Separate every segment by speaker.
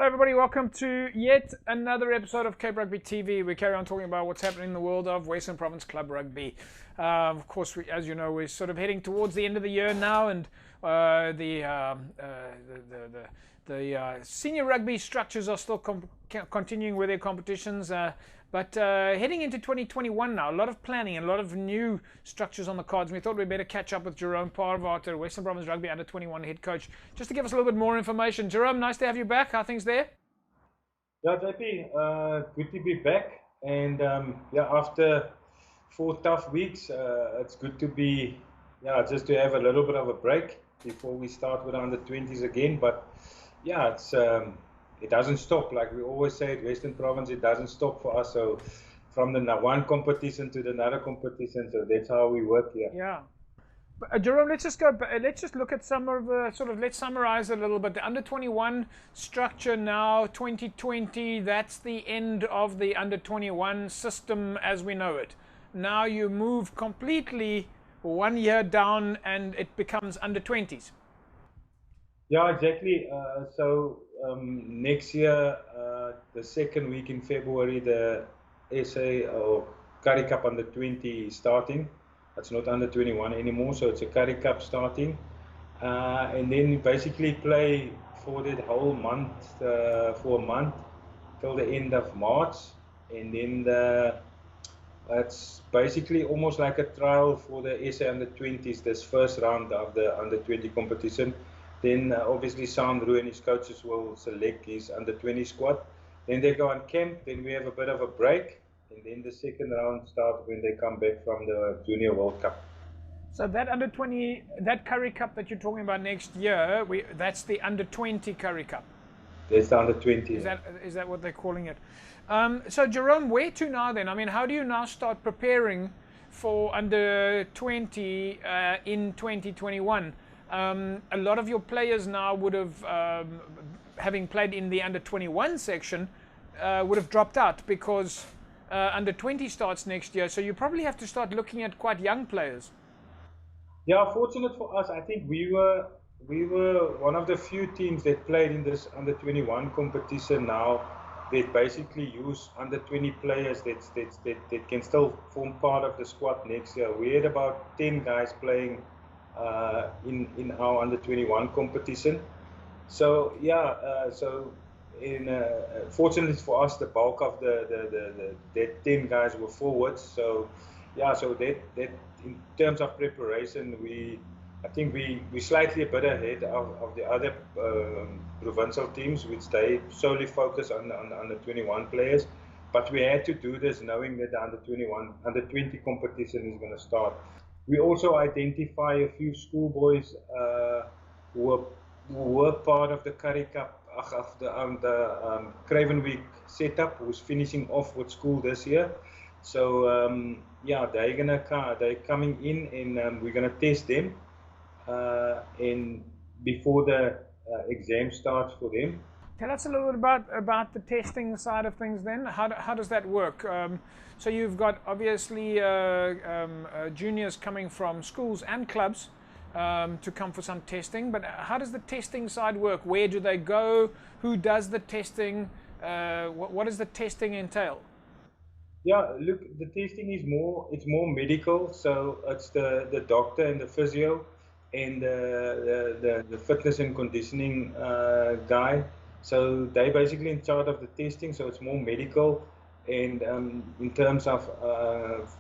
Speaker 1: everybody, welcome to yet another episode of Cape Rugby TV. We carry on talking about what's happening in the world of Western Province Club Rugby. Of course, as you know, we're sort of heading towards the end of the year now, and the senior rugby structures are still continuing with their competitions. But heading into 2021 now, a lot of planning and a lot of new structures on the cards. We thought we'd better catch up with Jerome Paarwater, Western Province Rugby Under-21 head coach, just to give us a little bit more information. Jerome, nice to have you back. How are things there?
Speaker 2: Yeah, JP, good to be back. And after 4 tough weeks, it's good to be, just to have a little bit of a break before we start with under-20s again. But yeah, it doesn't stop. Like we always say at Western Province, it doesn't stop for us. So from the one competition to the another competition, so that's how we work here.
Speaker 1: Yeah. Jerome, let's just look at some of the let's summarize a little bit. The under-21 structure now, 2020, that's the end of the under-21 system as we know it. Now you move completely 1 year down and it becomes under-20s.
Speaker 2: Yeah, exactly. Next year, the second week in February, the SA or Currie Cup under-20 is starting. It's not under-21 anymore, so it's a Currie Cup starting. And then you basically play for that whole month, for a month, till the end of March. And then it's basically almost like a trial for the SA under-20s, this first round of the under-20 competition. Then obviously Sandro and his coaches will select his under-20 squad. Then they go on camp, then we have a bit of a break, and then the second round starts when they come back from the Junior World Cup.
Speaker 1: So that under-20, that Currie Cup that you're talking about next year, that's the under-20 Currie Cup?
Speaker 2: That's the under-20.
Speaker 1: Is that what they're calling it? So Jerome, where to now then? I mean, how do you now start preparing for under-20 in 2021? A lot of your players now would have, having played in the under-21 section, would have dropped out because under-20 starts next year. So you probably have to start looking at quite young players.
Speaker 2: Yeah, fortunate for us, I think we were one of the few teams that played in this under-21 competition now that basically use under-20 players that can still form part of the squad next year. We had about 10 guys playing in our under-21 competition. So fortunately for us, the bulk of that 10 guys were forwards. So that in terms of preparation, I think we slightly a bit ahead of the other provincial teams, which they solely focus on the 21 players. But we had to do this knowing that the under-20 competition is going to start. We also identify a few schoolboys who were part of the Currie Cup, of the Craven Week setup, who's finishing off with school this year. So they're coming in, and we're gonna test them, and before the exam starts for them.
Speaker 1: Tell us a little bit about the testing side of things then. How does that work? So you've got obviously juniors coming from schools and clubs to come for some testing, but how does the testing side work? Where do they go? Who does the testing? What does the testing entail?
Speaker 2: Yeah, look, the testing is more medical, so it's the doctor and the physio and the fitness and conditioning guy. So they're basically in charge of the testing, so it's more medical. And in terms of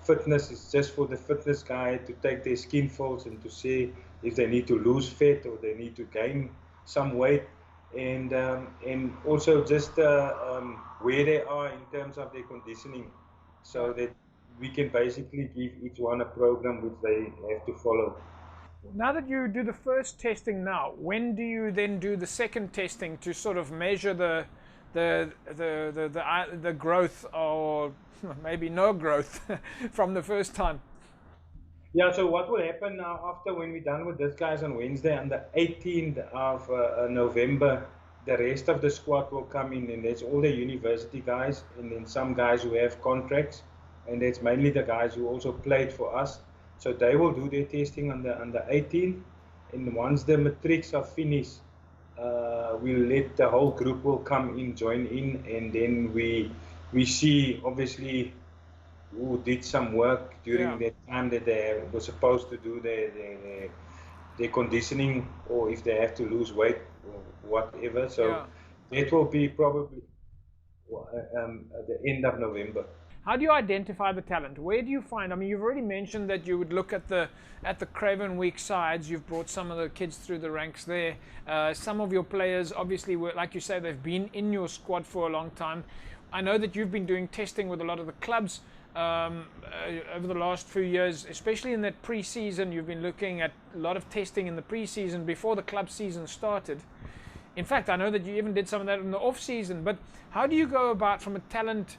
Speaker 2: fitness, it's just for the fitness guy to take their skin folds and to see if they need to lose fat or they need to gain some weight, and also just where they are in terms of their conditioning, so that we can basically give each one a program which they have to follow.
Speaker 1: Now that you do the first testing now, when do you then do the second testing to sort of measure the growth, or maybe no growth from the first time?
Speaker 2: Yeah, so what will happen now after when we're done with this guys on Wednesday, on the 18th of November, the rest of the squad will come in, and that's all the university guys, and then some guys who have contracts, and that's mainly the guys who also played for us. So they will do their testing on the 18th, and once the matrics are finished, we'll let the whole group will come in, join in, and then we see obviously who did some work during that time that they were supposed to do their conditioning, or if they have to lose weight or whatever. So that will be probably at the end of November.
Speaker 1: How do you identify the talent? Where do you find? I mean, you've already mentioned that you would look at the Craven Week sides. You've brought some of the kids through the ranks there. Some of your players, obviously, were, like you say, they've been in your squad for a long time. I know that you've been doing testing with a lot of the clubs over the last few years, especially in that pre-season. You've been looking at a lot of testing in the pre-season before the club season started. In fact, I know that you even did some of that in the off-season. But how do you go about, from a talent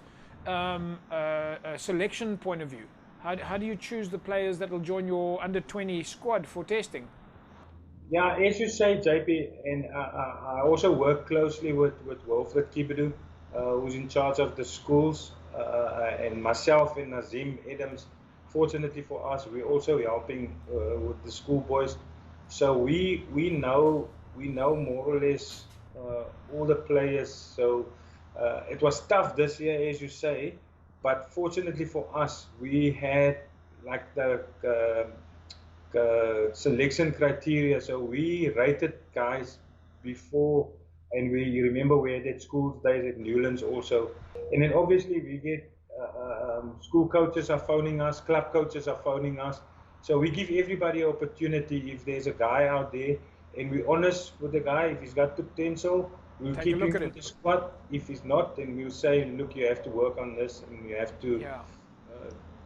Speaker 1: selection point of view? How do you choose the players that will join your under-20 squad for testing?
Speaker 2: Yeah, as you say, JP, and I also work closely with Wilfred Kibedu, who's in charge of the schools, and myself and Nazim Adams. Fortunately for us, we're also helping with the school boys, so we know more or less all the players. So it was tough this year, as you say, but fortunately for us, we had like the selection criteria. So we rated guys before, and we remember we had at school days at Newlands also, and then obviously we get school coaches are phoning us, club coaches are phoning us, so we give everybody an opportunity. If there's a guy out there and we're honest with the guy, if he's got potential, we'll keep him in the squad. If he's not, then we'll say, look, you have to work on this, and you have to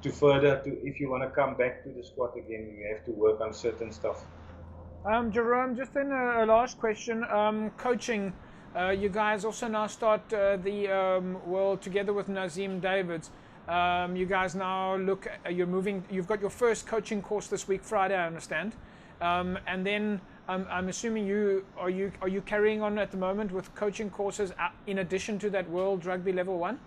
Speaker 2: if you want to come back to the squad again, you have to work on certain stuff.
Speaker 1: Jerome, just then a last question. Coaching, you guys also now start well, together with Nazim Davids. You guys now look, you've got your first coaching course this week, Friday, I understand. And then I'm assuming are you carrying on at the moment with coaching courses in addition to that World Rugby Level 1?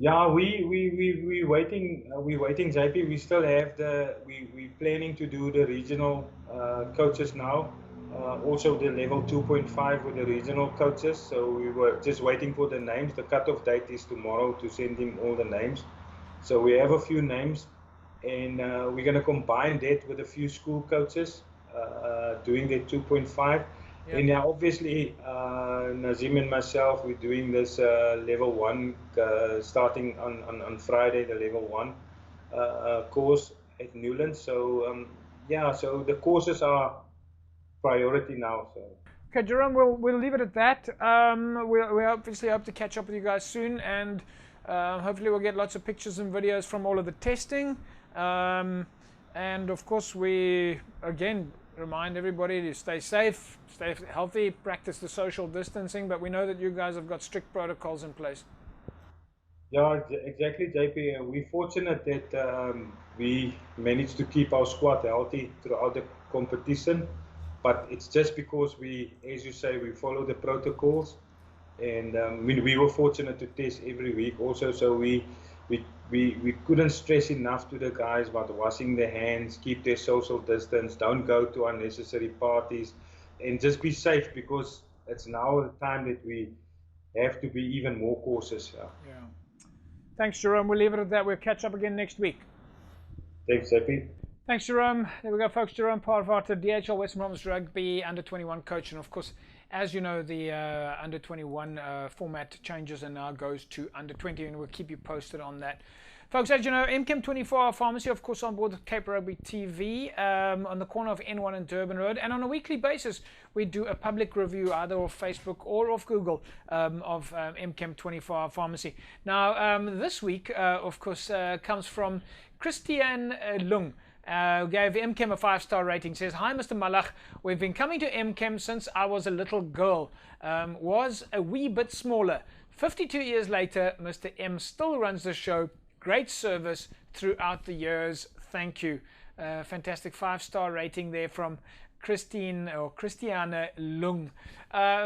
Speaker 2: Yeah, we're waiting, JP. We still have we're planning to do the regional coaches now. Also the level 2.5 with the regional coaches. So we were just waiting for the names. The cutoff date is tomorrow to send him all the names. So we have a few names, and we're going to combine that with a few school coaches doing the 2.5. Yep. And now obviously Nazim and myself, we're doing this level 1 starting on Friday, the level 1 course at Newlands. So so the courses are priority now. So.
Speaker 1: Okay, Jerome, we'll leave it at that. We obviously hope to catch up with you guys soon, and hopefully we'll get lots of pictures and videos from all of the testing. And of course, we again remind everybody to stay safe, stay healthy, practice the social distancing, but we know that you guys have got strict protocols in place.
Speaker 2: Yeah, exactly, JP. We're fortunate that we managed to keep our squad healthy throughout the competition, but it's just because we, as you say, we follow the protocols, and we were fortunate to test every week also, so we couldn't stress enough to the guys about washing their hands, keep their social distance, don't go to unnecessary parties, and just be safe, because it's now the time that we have to be even more cautious.
Speaker 1: Yeah. Thanks, Jerome. We'll leave it at that. We'll catch up again next week.
Speaker 2: Thanks, Happy.
Speaker 1: Thanks, Jerome. There we go, folks. Jerome Paarwater, DHL Western Province Rugby under-21 coach, and of course, as you know, the under-21 format changes and now goes to under-20, and we'll keep you posted on that. Folks, as you know, MChem 24-hour pharmacy, of course, on board Cape Rugby TV, on the corner of N1 and Durban Road. And on a weekly basis, we do a public review, either off Facebook or off Google, of MChem 24-hour pharmacy. Now, this week, of course, comes from Christian Lung. Gave MChem a 5-star rating. Says, "Hi Mr. Malach, we've been coming to MChem since I was a little girl. Was a wee bit smaller. 52 years later, Mr. M still runs the show. Great service throughout the years. Thank you." Fantastic 5-star rating there from Christiane Lung.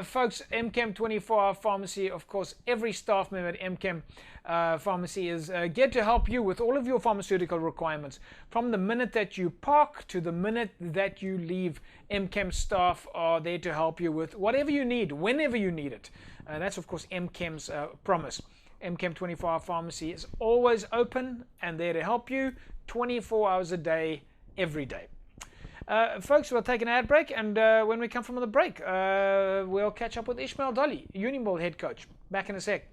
Speaker 1: Folks, MChem 24-hour pharmacy, of course, every staff member at MChem pharmacy is geared to help you with all of your pharmaceutical requirements. From the minute that you park to the minute that you leave, MChem staff are there to help you with whatever you need, whenever you need it. That's, of course, MChem's promise. MChem 24-hour pharmacy is always open and there to help you 24 hours a day, every day. Folks, we'll take an ad break, and when we come from the break, we'll catch up with Ishmael Dolly, Unimall head coach. Back in a sec.